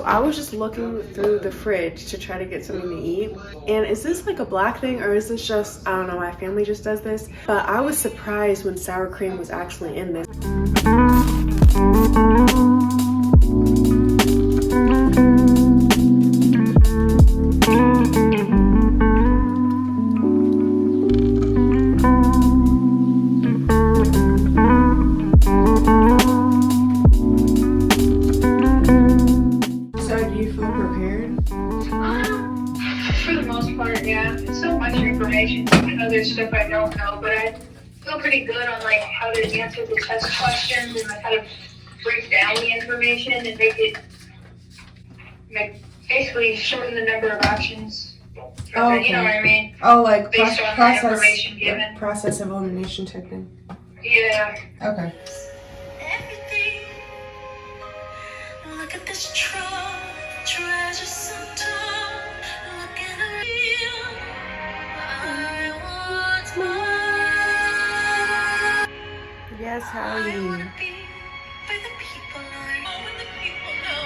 I was just looking through the fridge to try to get something to eat. And is this like a black thing or is this just, I don't know, my family just does this? But I was surprised when sour cream was actually in this. There's stuff I don't know, but I feel pretty good on like how to answer the test questions and like how to break down the information and make it basically shorten the number of options. Oh, okay. You know what I mean? Oh, like based on the information given. Process of elimination technique. Yeah. Okay. Everything. Look at this treasure so tall. Look at the real. I want more. Yes, how are I you? wanna be where the people are. Oh, when the people know.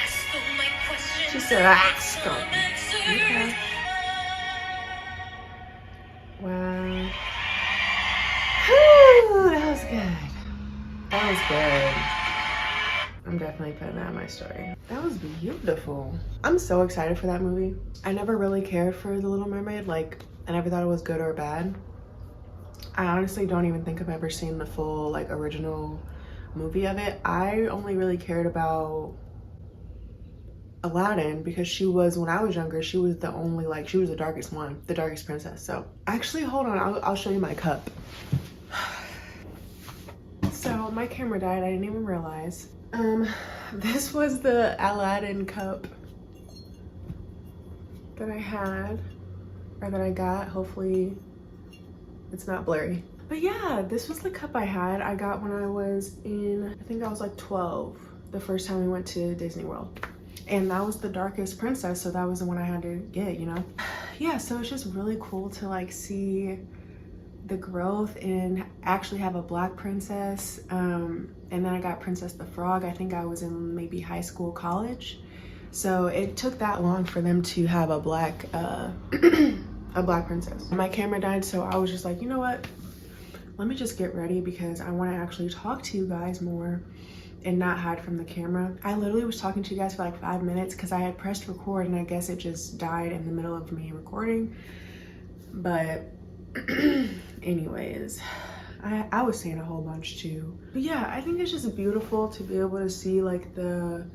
Ask all my questions. She said, ask them. Okay. Wow. Whew, that was good. That was good. I'm definitely putting that in my story. That was beautiful. I'm so excited for that movie. I never really cared for The Little Mermaid. Like, I never thought it was good or bad. I honestly don't even think I've ever seen the full, like, original movie of it. I only really cared about Aladdin because she was, when I was younger, she was the only, like, she was the darkest one, the darkest princess. So actually, hold on, I'll show you my cup. So my camera died, I didn't even realize. This was the Aladdin cup that I had, or that I got. Hopefully it's not blurry. But yeah, this was the cup I had. I got when I was in, I think I was like 12, the first time we went to Disney World. And that was the darkest princess, so that was the one I had to get, you know? Yeah, so it's just really cool to like see the growth and actually have a black princess. And then I got Princess the Frog. I think I was in maybe high school, college. So it took that long for them to have a black, a black princess. My camera died, so I was just like, you know what? Let me just get ready because I want to actually talk to you guys more and not hide from the camera. I literally was talking to you guys for like 5 minutes because I had pressed record and I guess it just died in the middle of me recording. But anyways, I was saying a whole bunch too. But yeah, I think it's just beautiful to be able to see like the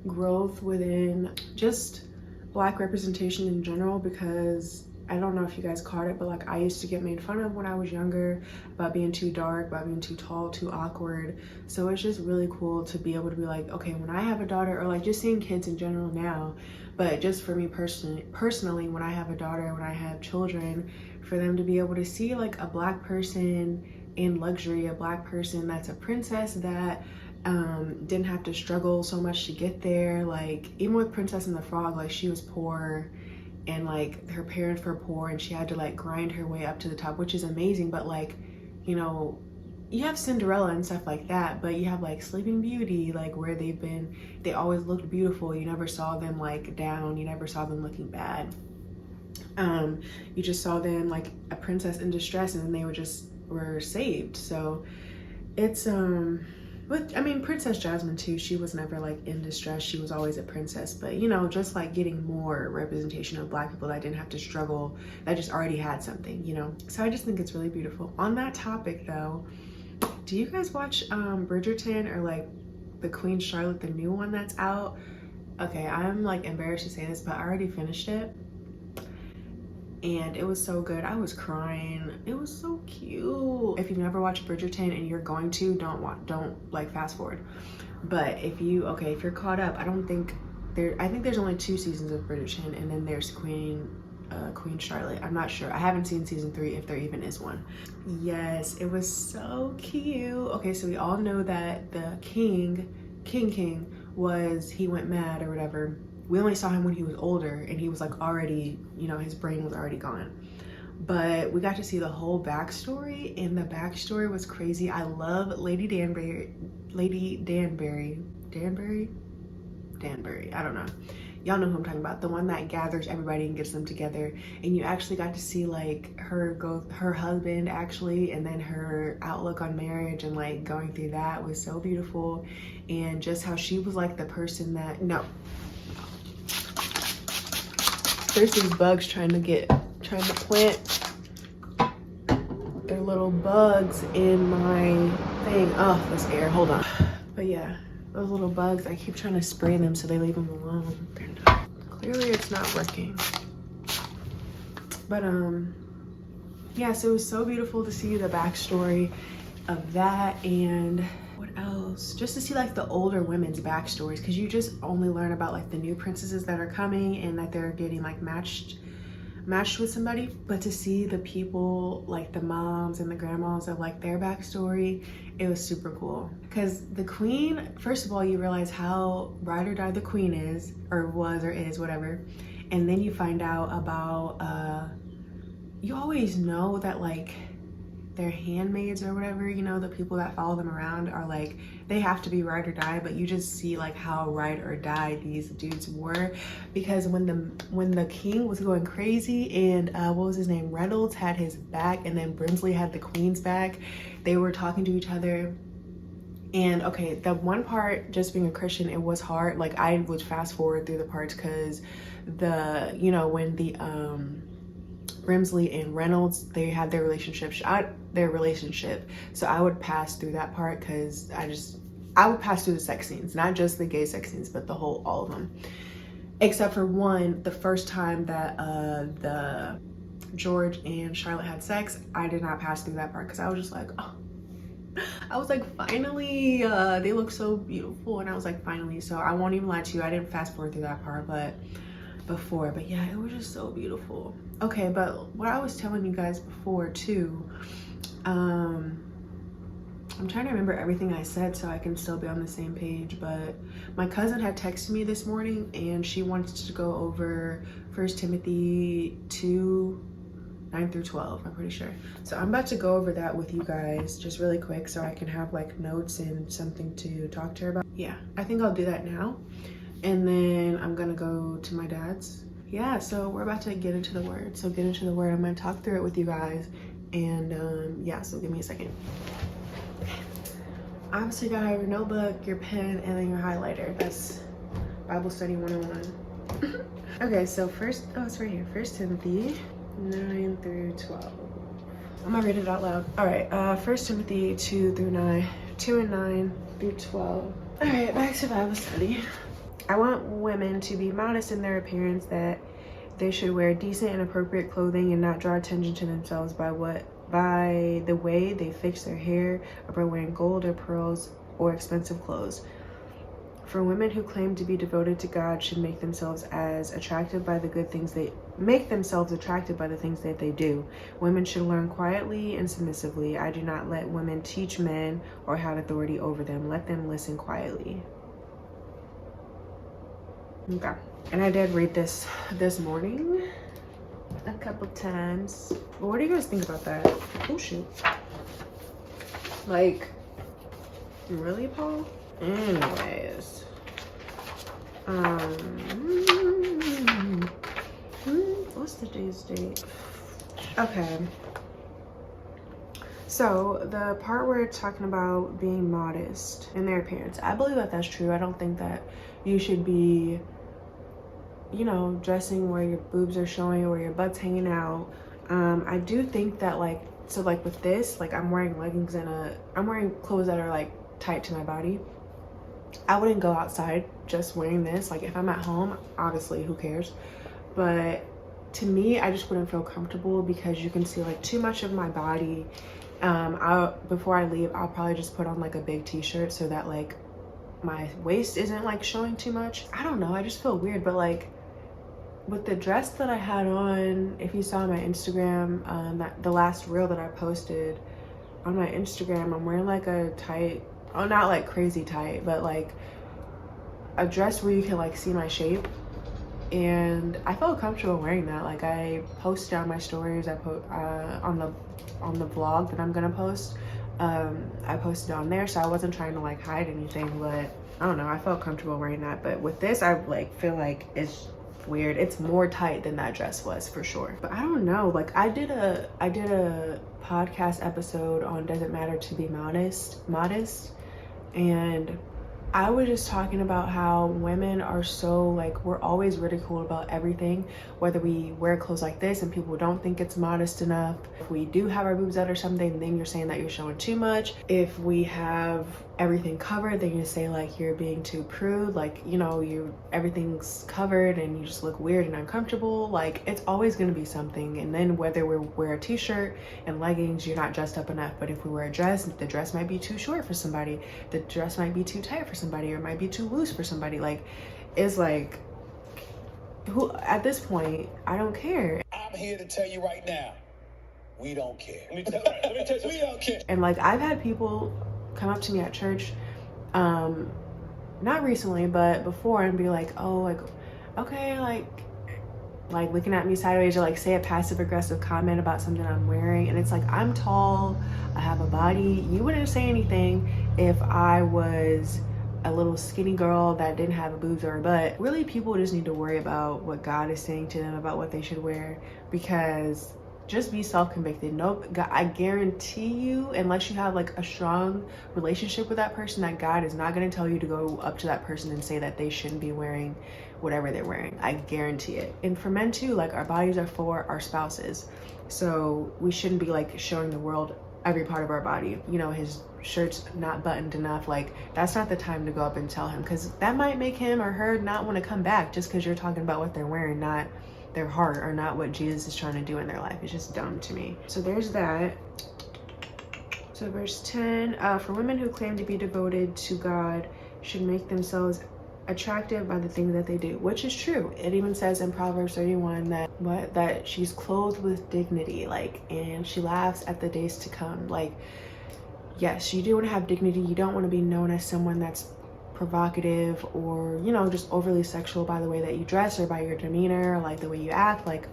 growth within just black representation in general, because I don't know if you guys caught it, but like I used to get made fun of when I was younger about being too dark, about being too tall, too awkward. So it's just really cool to be able to be like, okay, when I have a daughter, or like just seeing kids in general now, but just for me personally, when I have a daughter, when I have children, for them to be able to see like a black person in luxury, a black person that's a princess that didn't have to struggle so much to get there. Like even with Princess and the Frog, like she was poor and like her parents were poor and she had to like grind her way up to the top, which is amazing. But like, you know, you have Cinderella and stuff like that, but you have like Sleeping Beauty, like where they always looked beautiful. You never saw them like down, you never saw them looking bad. You just saw them like a princess in distress and then they were saved. So it's but I mean, Princess Jasmine too, she was never like in distress, she was always a princess. But you know, just like getting more representation of black people that didn't have to struggle, that just already had something, you know. So I just think it's really beautiful. On that topic though, do you guys watch Bridgerton, or like the Queen Charlotte, the new one that's out? Okay, I'm like embarrassed to say this, but I already finished it and it was so good. I was crying. It was so cute. If you've never watched Bridgerton and you're going to, don't like fast forward. But if you're caught up, I think there's only 2 seasons of Bridgerton, and then there's Queen Charlotte. I'm not sure. I haven't seen season 3, if there even is one. Yes, it was so cute. Okay, so we all know that the king went mad or whatever. We only saw him when he was older and he was like already, you know, his brain was already gone. But we got to see the whole backstory, and the backstory was crazy. I love Lady Danbury. Danbury, I don't know. Y'all know who I'm talking about, the one that gathers everybody and gets them together. And you actually got to see like her husband actually, and then her outlook on marriage, and like going through that was so beautiful. And just how she was like the person that, no, there's these bugs trying to plant their little bugs in my thing. Oh, this air, hold on. But yeah, those little bugs, I keep trying to spray them so they leave them alone. They're not. Clearly it's not working. But yeah, so it was so beautiful to see the backstory of that. And what else? Just to see like the older women's backstories, because you just only learn about like the new princesses that are coming and that they're getting like matched with somebody. But to see the people, like the moms and the grandmas, of like their backstory, it was super cool. Because the queen, first of all, you realize how ride or die the queen is, or was, or is, whatever. And then you find out about you always know that like their handmaids or whatever, you know, the people that follow them around are like, they have to be ride or die. But you just see like how ride or die these dudes were, because when the king was going crazy and what was his name, Reynolds had his back, and then Brimsley had the queen's back, they were talking to each other. And okay, the one part, just being a Christian, it was hard. Like I would fast forward through the parts, because the, you know, when the Brimsley and Reynolds, they had their relationship. So I would pass through that part, because I would pass through the sex scenes, not just the gay sex scenes, but all of them. Except for one, the first time that the George and Charlotte had sex, I did not pass through that part, because I was just like, oh. I was like, finally, they look so beautiful. And I was like, finally. So I won't even lie to you, I didn't fast forward through that part, but yeah, it was just so beautiful. Okay, but what I was telling you guys before too, I'm trying to remember everything I said so I can still be on the same page. But my cousin had texted me this morning, and she wanted to go over 1 Timothy 2, 9 through 12, I'm pretty sure. So I'm about to go over that with you guys just really quick, so I can have like notes and something to talk to her about. Yeah, I think I'll do that now. And then I'm gonna go to my dad's. Yeah, so we're about to get into the word. So get into the word. I'm gonna talk through it with you guys. And yeah, so give me a second. Obviously you gotta have your notebook, your pen, and then your highlighter. That's Bible study 101. Okay, so first, oh, it's right here. 1 Timothy 9 through 12. I'm gonna read it out loud. All right, 1 Timothy 2 through 9, 2 and 9 through 12. All right, back to Bible study. I want women to be modest in their appearance, that they should wear decent and appropriate clothing and not draw attention to themselves by the way they fix their hair, or by wearing gold or pearls or expensive clothes. For women who claim to be devoted to God should make themselves attractive by the things that they do. Women should learn quietly and submissively. I do not let women teach men or have authority over them. Let them listen quietly. Okay, and I did read this morning a couple times. But what do you guys think about that? Oh shoot. Like, really, Paul? Anyways. What's today's date? Okay. So the part where it's talking about being modest in their appearance, I believe that that's true. I don't think that you should be, you know, dressing where your boobs are showing or where your butt's hanging out. I do think that like with this, like I'm wearing leggings and I'm wearing clothes that are like tight to my body. I wouldn't go outside just wearing this. Like if I'm at home, obviously who cares? But to me, I just wouldn't feel comfortable, because you can see like too much of my body. Before I leave, I'll probably just put on like a big t-shirt so that like my waist isn't like showing too much. I don't know, I just feel weird. But like with the dress that I had on, if you saw my Instagram, the last reel that I posted on my Instagram, I'm wearing like a tight, oh, not like crazy tight, but like a dress where you can like see my shape. And I felt comfortable wearing that. Like I posted on my stories, I put on the vlog that I'm gonna post, I posted on there, so I wasn't trying to like hide anything. But I don't know, I felt comfortable wearing that. But with this, I like feel like it's weird. It's more tight than that dress was for sure. But I don't know, like I did a podcast episode on does it matter to be modest, and I was just talking about how women are so like, we're always ridiculed about everything, whether we wear clothes like this and people don't think it's modest enough. If we do have our boobs out or something, then you're saying that you're showing too much. If we have everything covered, then you say like you're being too prude, like, you know, everything's covered and you just look weird and uncomfortable. Like it's always going to be something. And then whether we wear a t-shirt and leggings, you're not dressed up enough. But if we wear a dress, the dress might be too short for somebody, the dress might be too tight for somebody, or it might be too loose for somebody. Like it's like, who at this point, I don't care. I'm here to tell you right now, we don't care. Let me tell you, we don't care. And like I've had people come up to me at church, not recently but before, and be like, oh, like okay, like looking at me sideways, or like say a passive aggressive comment about something I'm wearing. And it's like, I'm tall, I have a body. You wouldn't say anything if I was a little skinny girl that didn't have a boobs or a butt. Really, people just need to worry about what God is saying to them about what they should wear, because just be self-convicted. Nope, I guarantee you, unless you have like a strong relationship with that person, that God is not going to tell you to go up to that person and say that they shouldn't be wearing whatever they're wearing. I guarantee it. And for men too, like our bodies are for our spouses, so we shouldn't be like showing the world every part of our body. You know, his shirt's not buttoned enough, like that's not the time to go up and tell him, because that might make him or her not want to come back, just because you're talking about what they're wearing, not their heart, or not what Jesus is trying to do in their life. It's just dumb to me. So there's that. So verse 10, for women who claim to be devoted to God should make themselves attractive by the things that they do, which is true. It even says in Proverbs 31 that she's clothed with dignity, like, and she laughs at the days to come. Like, yes, you do want to have dignity. You don't want to be known as someone that's provocative, or, you know, just overly sexual by the way that you dress, or by your demeanor, or like the way you act. Like,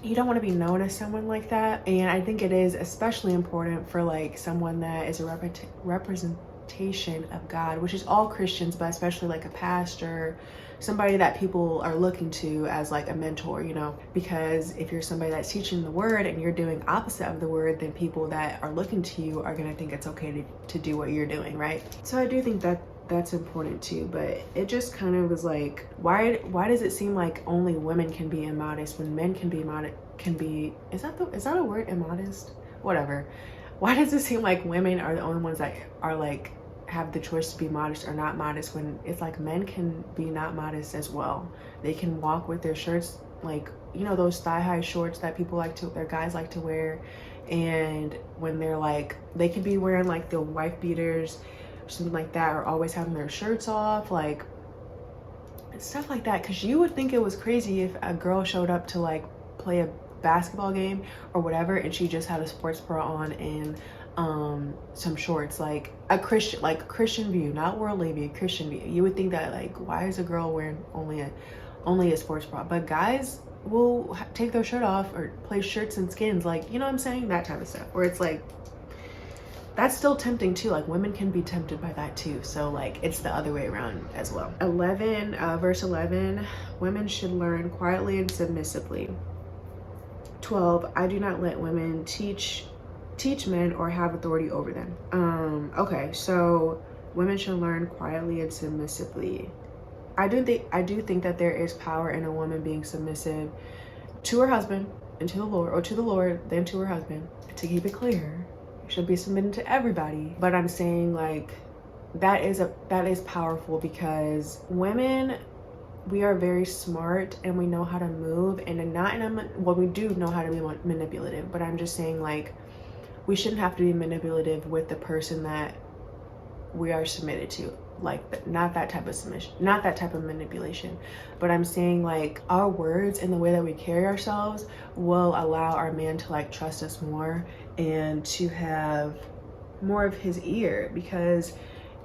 you don't want to be known as someone like that. And I think it is especially important for like someone that is a representation of God, which is all Christians, but especially like a pastor, somebody that people are looking to as like a mentor, you know, because if you're somebody that's teaching the word and you're doing opposite of the word, then people that are looking to you are going to think it's okay to do what you're doing, right? So I do think that that's important too. But it just kind of was like, why does it seem like only women can be immodest when men can be is that a word, immodest? Whatever. Why does it seem like women are the only ones that are like have the choice to be modest or not modest, when it's like men can be not modest as well? They can walk with their shirts, like, you know, those thigh-high shorts that their guys like to wear, and when they're like, they could be wearing like the wife beaters or something like that, or always having their shirts off, like stuff like that. Because you would think it was crazy if a girl showed up to like play a basketball game or whatever, and she just had a sports bra on and some shorts, like a Christian view, not worldly view, Christian view. You would think that like, why is a girl wearing only a sports bra? But guys will take their shirt off or play shirts and skins, like, you know what I'm saying, that type of stuff, where it's like, that's still tempting too. Like, women can be tempted by that too. So like, it's the other way around as well. Verse 11, women should learn quietly and submissively. 12, I do not let women teach men or have authority over them. Okay, so women should learn quietly and submissively. I do think that there is power in a woman being submissive to her husband and to the Lord, or to the Lord, then to her husband. To keep it clear, should be submitted to everybody. But I'm saying like, that is powerful, because women, we are very smart and we know how to move, and we do know how to be manipulative, but I'm just saying like, we shouldn't have to be manipulative with the person that we are submitted to. Like, not that type of submission, not that type of manipulation. But I'm saying like, our words and the way that we carry ourselves will allow our man to like trust us more and to have more of his ear. Because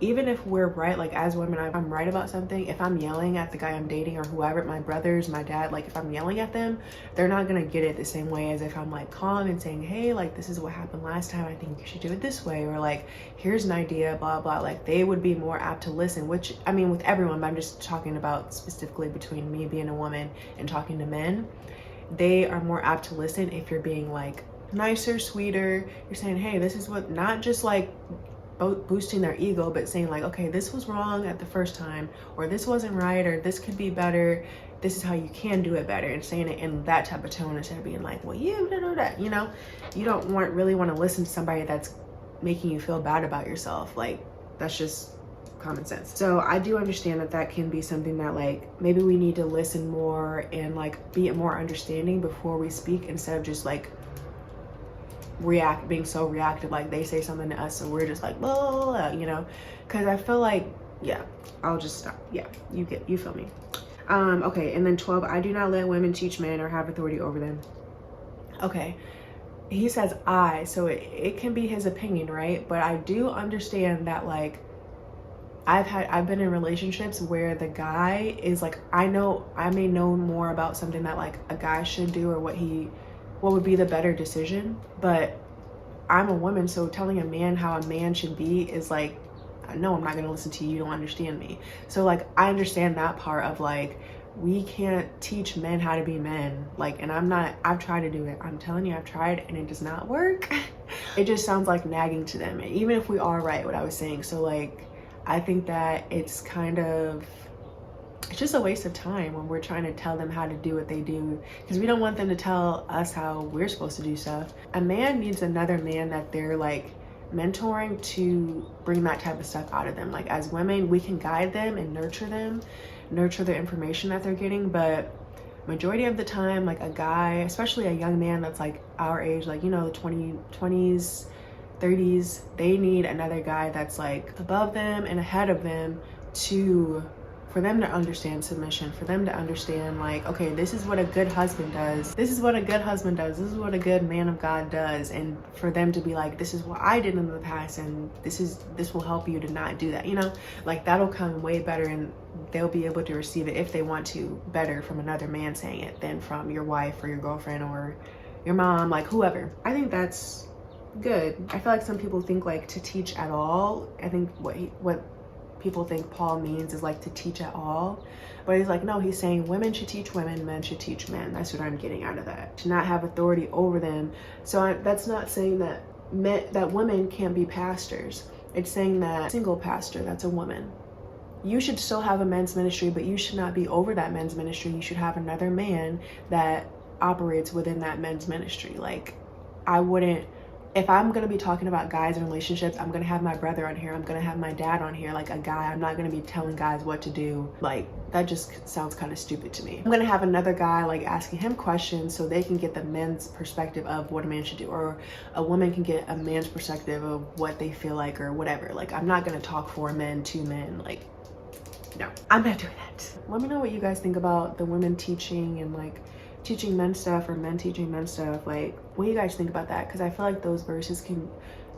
even if we're right, like as women, I'm right about something, if I'm yelling at the guy I'm dating or whoever, my brothers, my dad, like if I'm yelling at them, they're not gonna get it the same way as if I'm like calm and saying, hey, like this is what happened last time, I think you should do it this way, or like here's an idea, blah blah. Like they would be more apt to listen, which I mean with everyone, but I'm just talking about specifically between me being a woman and talking to men. They are more apt to listen if you're being like nicer, sweeter, you're saying, hey, this is what, not just like boosting their ego, but saying like, okay, this was wrong at the first time, or this wasn't right, or this could be better, this is how you can do it better, and saying it in that type of tone instead of being like, well, you know that, you know, you don't really want to listen to somebody that's making you feel bad about yourself. Like that's just common sense. So I do understand that that can be something that like maybe we need to listen more and like be more understanding before we speak, instead of just like being so reactive, like they say something to us so we're just like blah, blah, blah, you know, because I feel like, yeah, I'll just stop. Yeah, you feel me. Okay, and then 12, I do not let women teach men or have authority over them. Okay, he says I, so it can be his opinion, right? But I do understand that like I've been in relationships where the guy is like, I may know more about something that like a guy should do, or what would be the better decision, but I'm a woman, so telling a man how a man should be is like, no, I'm not gonna listen to you, you don't understand me. So like I understand that part of like, we can't teach men how to be men, like, and I've tried to do it, I'm telling you, I've tried and it does not work. It just sounds like nagging to them, even if we are right what I was saying. So like I think that it's just a waste of time when we're trying to tell them how to do what they do, because we don't want them to tell us how we're supposed to do stuff. A man needs another man that they're like mentoring to bring that type of stuff out of them. Like as women, we can guide them and nurture the information that they're getting, but majority of the time, like a guy, especially a young man that's like our age, like, you know, the 20s, 30s, they need another guy that's like above them and ahead of them for them to understand submission, for them to understand like, okay, this is what a good husband does, this is what a good husband does, this is what a good man of God does, and for them to be like, this is what I did in the past, and this will help you to not do that, you know, like that'll come way better, and they'll be able to receive it if they want to better from another man saying it than from your wife or your girlfriend or your mom, like whoever. I think that's good. I feel like some people think like to teach at all. I think what people think Paul means is like to teach at all, but he's like, no, he's saying women should teach women, men should teach men. That's what I'm getting out of that, to not have authority over them. So that's not saying that women can't be pastors. It's saying that single pastor that's a woman, you should still have a men's ministry, but you should not be over that men's ministry. You should have another man that operates within that men's ministry. Like I wouldn't, if I'm going to be talking about guys and relationships, I'm going to have my brother on here, I'm going to have my dad on here, like a guy. I'm not going to be telling guys what to do. Like that just sounds kind of stupid to me. I'm going to have another guy like asking him questions so they can get the men's perspective of what a man should do, or a woman can get a man's perspective of what they feel like or whatever. Like I'm not going to talk for men to men. Like no, I'm not doing that. Let me know what you guys think about the women teaching and like teaching men stuff, or men teaching men stuff. Like what do you guys think about that? Because I feel like those verses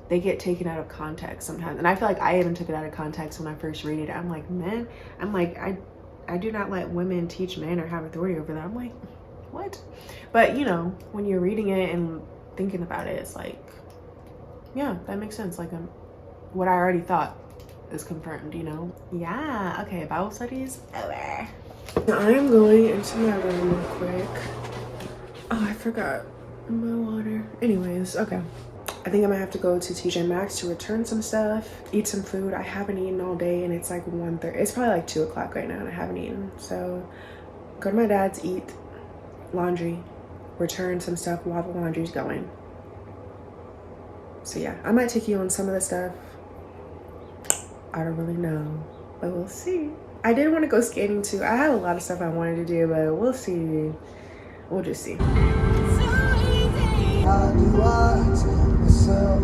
they get taken out of context sometimes, and I feel like I even took it out of context when I first read it. I'm like, men, I'm like, I do not let women teach men or have authority over them. I'm like, what? But you know, when you're reading it and thinking about it, it's like, yeah, that makes sense. Like what I already thought is confirmed, you know? Yeah, okay, Bible studies over. I'm going into my room real quick. Oh, I forgot my water. Anyways, okay. I think I might have to go to TJ Maxx to return some stuff, eat some food. I haven't eaten all day, and it's like 1:30. It's probably like 2 o'clock right now, and I haven't eaten. So go to my dad's, eat, laundry, return some stuff while the laundry's going. So yeah, I might take you on some of the stuff. I don't really know, but we'll see. I did want to go skating too. I had a lot of stuff I wanted to do, but we'll see. We'll just see. How do I tell myself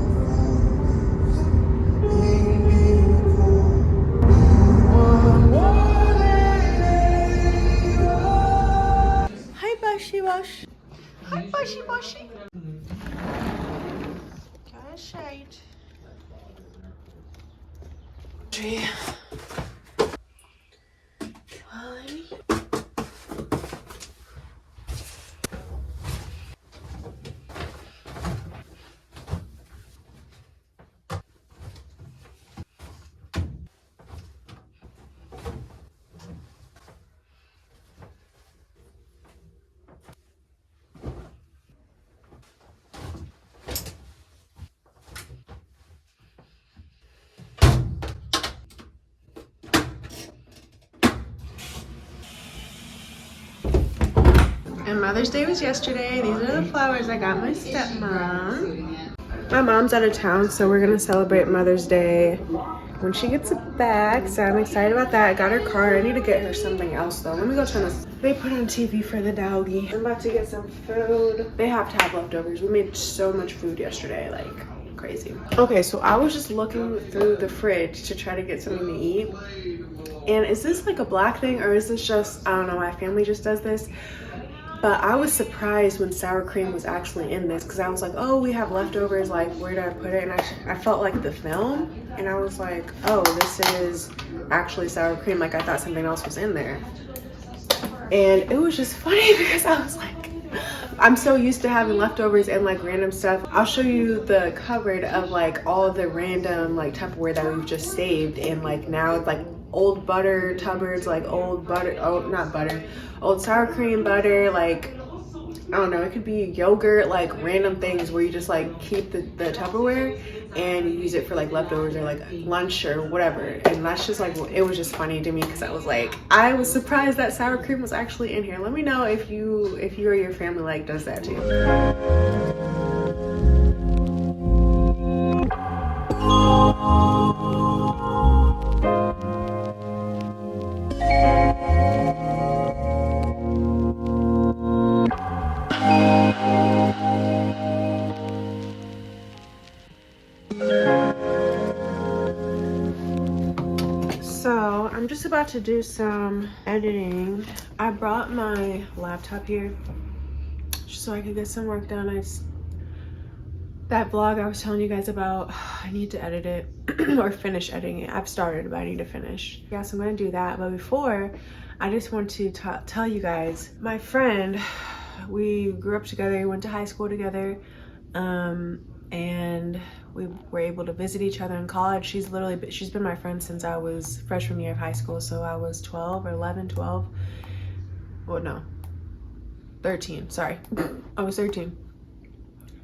Hi, Bushy Bush. Hi, Bushy Bushy. Got a shade. And Mother's Day was yesterday. These are the flowers I got my stepmom. My mom's out of town, so we're gonna celebrate Mother's Day when she gets back. So I'm excited about that. I got her card. I need to get her something else though. Let me go turn this. They put on TV for the doggy. I'm about to get some food. They have to have leftovers. We made so much food yesterday, like crazy. Okay, so I was just looking through the fridge to try to get something to eat. And is this like a black thing, or is this just, I don't know, my family just does this? But I was surprised when sour cream was actually in this, because I was like, oh, we have leftovers, like where did I put it? And I felt like the film, and I was like, oh, this is actually sour cream. Like I thought something else was in there. And it was just funny because I was like, I'm so used to having leftovers and like random stuff. I'll show you the cupboard of like all the random like Tupperware that we've just saved, and like now it's like old butter cupboards, like old butter, old sour cream butter, like I don't know, it could be yogurt, like random things where you just like keep the Tupperware and you use it for like leftovers or like lunch or whatever. And that's just like, it was just funny to me because I was like, I was surprised that sour cream was actually in here. Let me know if you or your family like does that too. So I'm just about to do some editing. I brought my laptop here just so I could get some work done. That vlog I was telling you guys about, I need to edit it or finish editing it. I've started, but I need to finish. Yeah, so I'm gonna do that. But before, I just want to tell you guys, my friend, we grew up together, we went to high school together, and we were able to visit each other in college. She's been my friend since I was freshman year of high school, so I was 12 or 11, 12. Well, no, 13, sorry. I was 13.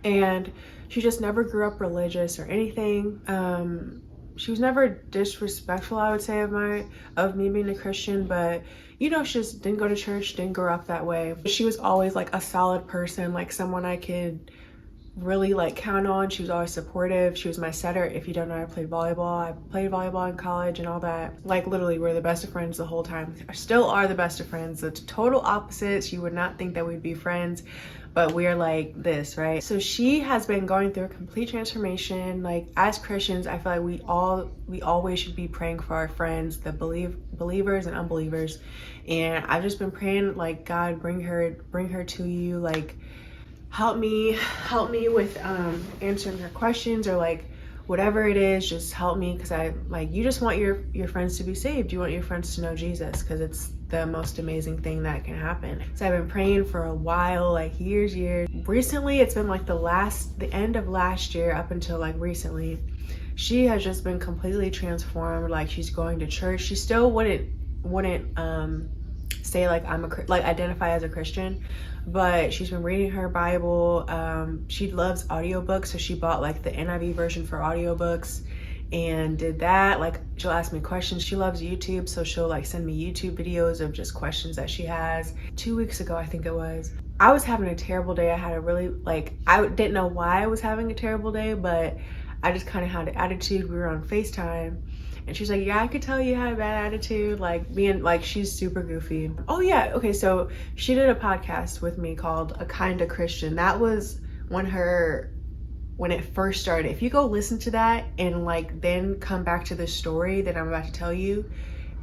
And she just never grew up religious or anything. She was never disrespectful, I would say, of me being a Christian, but you know, she just didn't go to church, didn't grow up that way. She was always like a solid person, like someone I could really like count on. She was always supportive. She was my setter. If you don't know, I played volleyball in college and all that. Like literally we're the best of friends the whole time. Still are the best of friends. The total opposites. You would not think that we'd be friends, but we're like this, right? So she has been going through a complete transformation. Like as Christians, I feel like we always should be praying for our friends, the believers and unbelievers. And I've just been praying like, God, bring her to you, like help me with answering her questions, or like whatever it is, just help me, because I like, you just want your friends to be saved. You want your friends to know Jesus, because it's the most amazing thing that can happen. So I've been praying for a while, like years. Recently, it's been like the end of last year up until like recently, she has just been completely transformed. Like she's going to church. She still wouldn't say like identify as a Christian, but she's been reading her Bible. She loves audiobooks, so she bought like the NIV version for audiobooks and did that. Like she'll ask me questions. She loves YouTube, so she'll like send me YouTube videos of just questions that she has. 2 weeks ago, I think it was, I was having a terrible day. I had a really I didn't know why I was having a terrible day, but I just kind of had an attitude. We were on FaceTime and she's like, yeah, I could tell you had a bad attitude, like being like, she's super goofy. Oh yeah, okay, so she did a podcast with me called A Kinda Christian. That was when it first started. If you go listen to that and like then come back to the story that I'm about to tell you,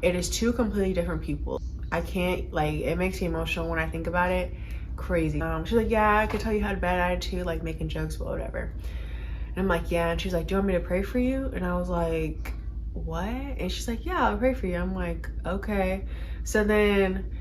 it is two completely different people. I can't, like, it makes me emotional when I think about it. Crazy. She's like, yeah, I could tell you had a bad attitude, like making jokes, but whatever. And I'm like, yeah. And she's like, do you want me to pray for you? And I was like, what? And she's like, yeah, I'll pray for you. I'm like, okay. So then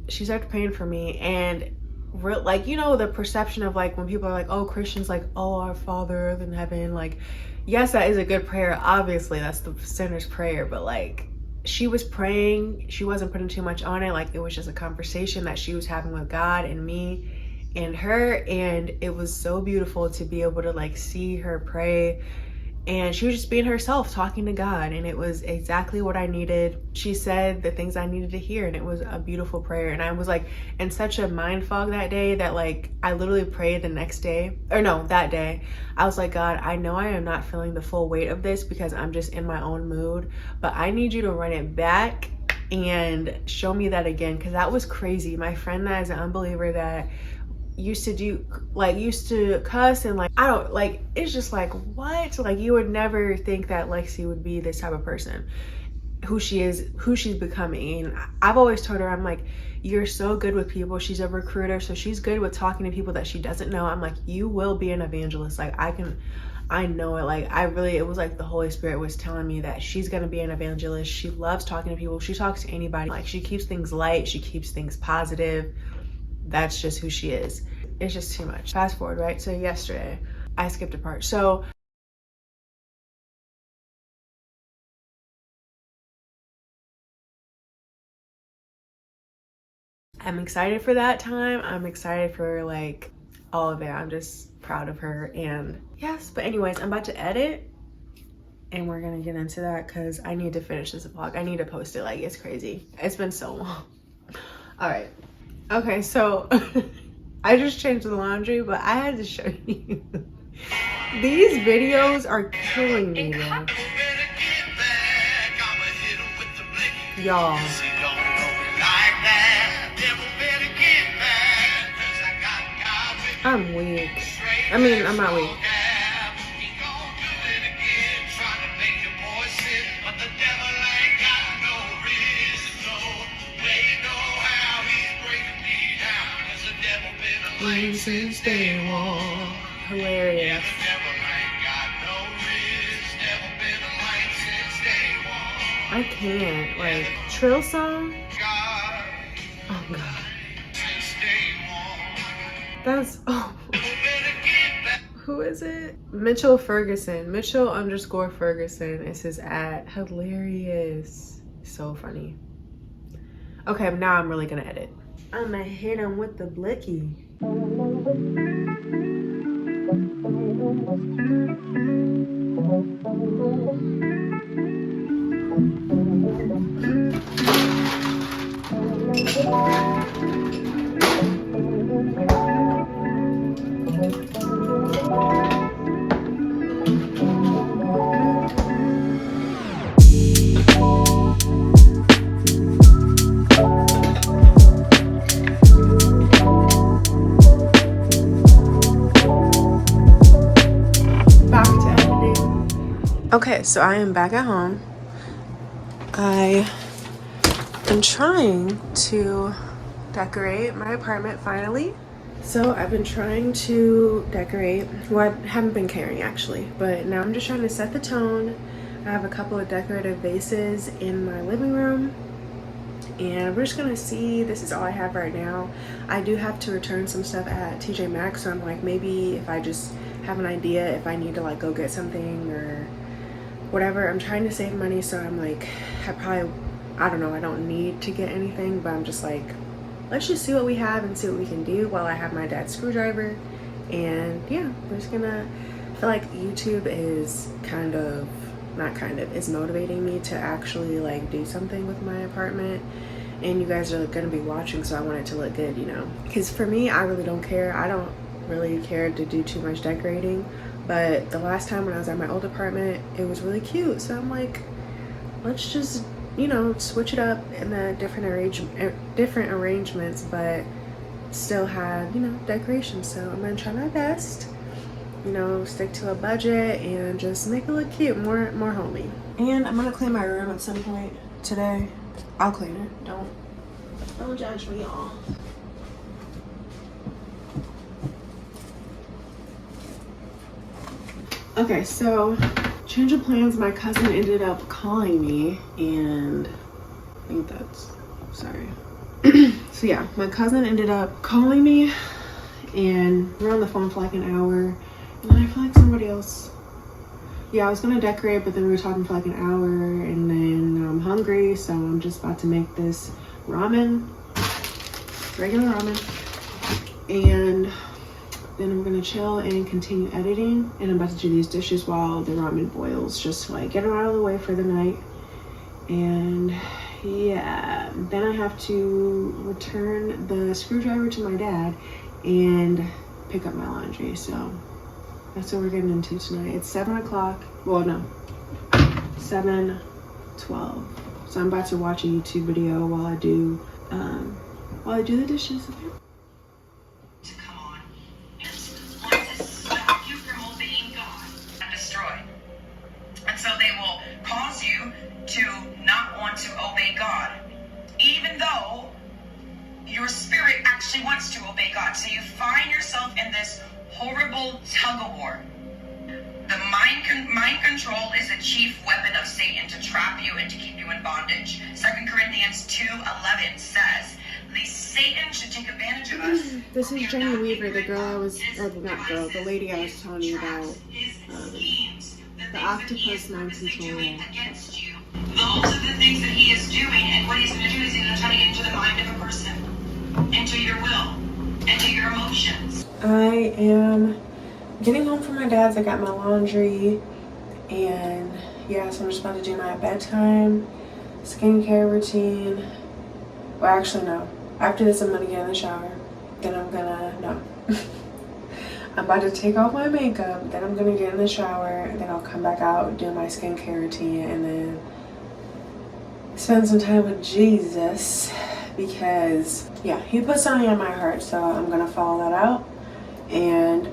she started praying for me, and like, you know, the perception of like when people are like, oh, Christians, like, oh, our Father in heaven, like, yes, that is a good prayer, obviously that's the sinner's prayer, but like, she was praying, she wasn't putting too much on it, like it was just a conversation that she was having with God and me and her, and it was so beautiful to be able to like see her pray. And she was just being herself, talking to God, and it was exactly what I needed. She said the things I needed to hear, and it was a beautiful prayer. And I was like in such a mind fog that day that like I literally prayed the next day, or no, that day. I was like, God, I know I am not feeling the full weight of this because I'm just in my own mood, but I need you to run it back and show me that again, because that was crazy. My friend that is an unbeliever that used to cuss and like, I don't like, it's just like, what? Like, you would never think that Lexi would be this type of person, who she is, who she's becoming. And I've always told her, I'm like, you're so good with people. She's a recruiter, so she's good with talking to people that she doesn't know. I'm like, you will be an evangelist. Like, I know it. Like, it was like the Holy Spirit was telling me that she's gonna be an evangelist. She loves talking to people. She talks to anybody. Like, she keeps things light. She keeps things positive. That's just who she is. It's just too much. Fast forward, right? So yesterday, I skipped a part. So I'm excited for that time. I'm excited for like all of it. I'm just proud of her. And yes, but anyways, I'm about to edit and we're gonna get into that because I need to finish this vlog. I need to post it. Like, it's crazy. It's been so long. All right. Okay, so I just changed the laundry, but I had to show you. These videos are killing me, though. Y'all. I'm weak. I mean, I'm not weak. Since day one. Hilarious. I can't. Like, Trill song? Oh god. That's, oh. Who is it? Mitchell Ferguson. Mitchell _ Ferguson is his ad. Hilarious. So funny. Okay, now I'm really gonna edit. I'm gonna hit him with the blicky. Okay, so I am back at home. I am trying to decorate my apartment finally. So I've been trying to decorate. Well, I haven't been caring actually, but now I'm just trying to set the tone. I have a couple of decorative vases in my living room, and we're just gonna see. This is all I have right now. I do have to return some stuff at TJ Maxx, so I'm like, maybe if I just have an idea if I need to like go get something or whatever. I'm trying to save money, so I'm like, I don't know, I don't need to get anything, but I'm just like, let's just see what we have and see what we can do while I have my dad's screwdriver. And yeah, we're just gonna, I feel like YouTube is is motivating me to actually like do something with my apartment, and you guys are gonna be watching, so I want it to look good, you know, because for me, I really don't care. I don't really care to do too much decorating, but the last time when I was at my old apartment, it was really cute, so I'm like, let's just, you know, switch it up in the different arrangements, but still have, you know, decorations. So I'm gonna try my best, you know, stick to a budget and just make it look cute, more homey. And I'm gonna clean my room at some point today. I'll clean it. Don't judge me, y'all. Okay, so change of plans, my cousin ended up calling me, and I think that's, sorry. So yeah, my cousin ended up calling me, and we're on the phone for like an hour, and then I feel like somebody else, yeah, I was gonna decorate, but then we were talking for like an hour, and then I'm hungry, so I'm just about to make this ramen, regular ramen, and then I'm gonna chill and continue editing, and I'm about to do these dishes while the ramen boils, just to like get them out of the way for the night. And yeah, then I have to return the screwdriver to my dad and pick up my laundry. So that's what we're getting into tonight. It's 7 o'clock. Well, no, 7:12. So I'm about to watch a YouTube video while I do the dishes. To come on and want to stop you from obeying God and destroy. And so they will cause you to not want to obey God, even though your spirit actually wants to obey God. So you find yourself in this horrible tug of war. The mind control is the chief weapon of Satan to trap you and to keep you in bondage. 2 Corinthians 2:11 says, Satan should take advantage of us. This is Jenny Weaver, the girl I was, or not girl, the lady I was telling you about, the octopus mind control. Against you. Those are the things that he is doing, and what he's going to do is he's going to try to get into the mind of a person, into your will, into your emotions. I am getting home from my dad's. I got my laundry, and yeah, so I'm just about to do my bedtime skincare routine. Well, actually, no. After this, I'm gonna get in the shower. Then I'm gonna, no. I'm about to take off my makeup. Then I'm gonna get in the shower. Then I'll come back out, do my skincare routine, and then spend some time with Jesus. Because, yeah, he put something on my heart, so I'm gonna follow that out. And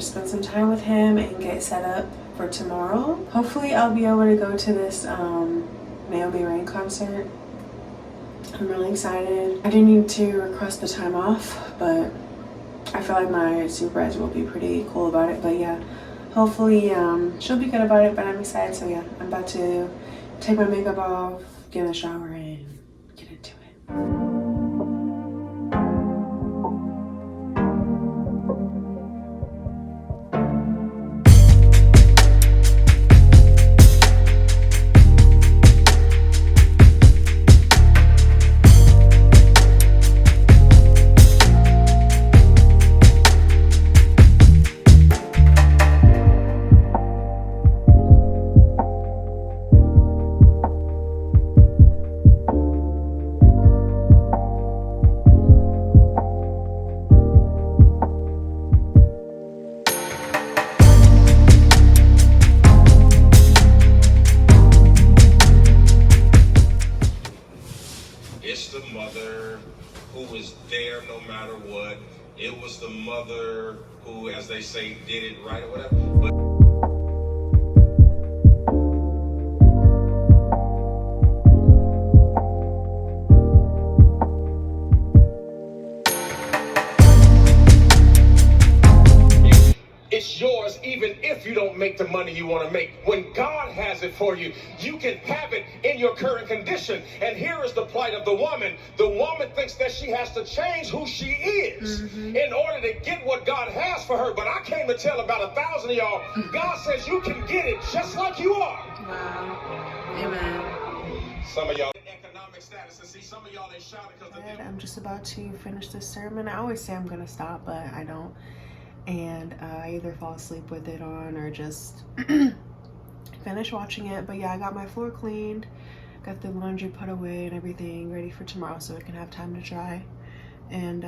spend some time with him and get set up for tomorrow. Hopefully, I'll be able to go to this Naomi Rain concert. I'm really excited. I do need to request the time off, but I feel like my supervisor will be pretty cool about it. But yeah, hopefully she'll be good about it, but I'm excited. So yeah, I'm about to take my makeup off, get in the shower, and get into it. It's the mother who was there no matter what. It was the mother who, as they say, did it right or whatever. But it's yours even if you don't make the money you want to make. When God has it for you, you can have it in your current condition. And here is the plight of the woman. The woman thinks that she has to change who she is in order to get what God has for her. But I came to tell about 1,000 of y'all, God says you can get it just like you are. Wow. Amen. Some of y'all in economic status, and see some of y'all they shouting because I'm just about to finish this sermon. I always say I'm gonna stop, but I don't. And I either fall asleep with it on or just finish watching it. But yeah, I got my floor cleaned, got the laundry put away and everything ready for tomorrow so it can have time to dry. And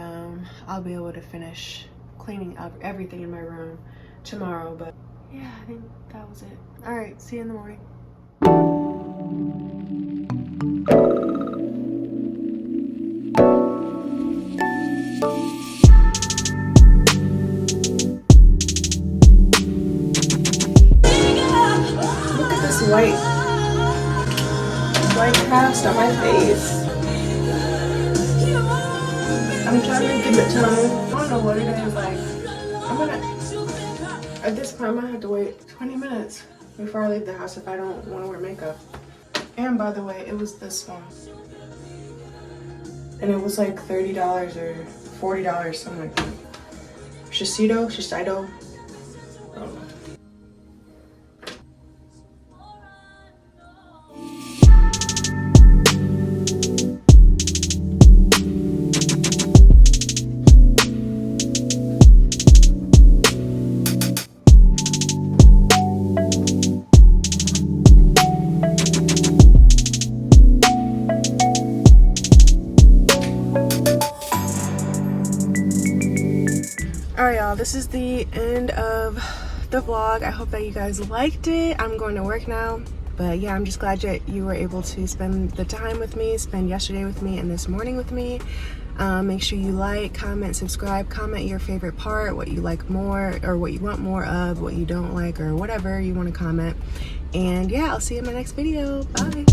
I'll be able to finish cleaning up everything in my room tomorrow. But yeah, I think that was it. All right, see you in the morning. White cast on my face. I'm trying to give it time. I don't know what it is like. At this point, I'm gonna have to wait 20 minutes. before I leave the house if I don't want to wear makeup. And by the way, it was this one. And it was like $30 or $40, something like that. Shiseido? I don't know. Alright y'all, this is the end of the vlog. I hope that you guys liked it. I'm going to work now, but yeah, I'm just glad that you were able to spend the time with me, spend yesterday with me and this morning with me. Make sure you like, comment, subscribe, comment your favorite part, what you like more or what you want more of, what you don't like, or whatever you want to comment. And yeah, I'll see you in my next video. Bye.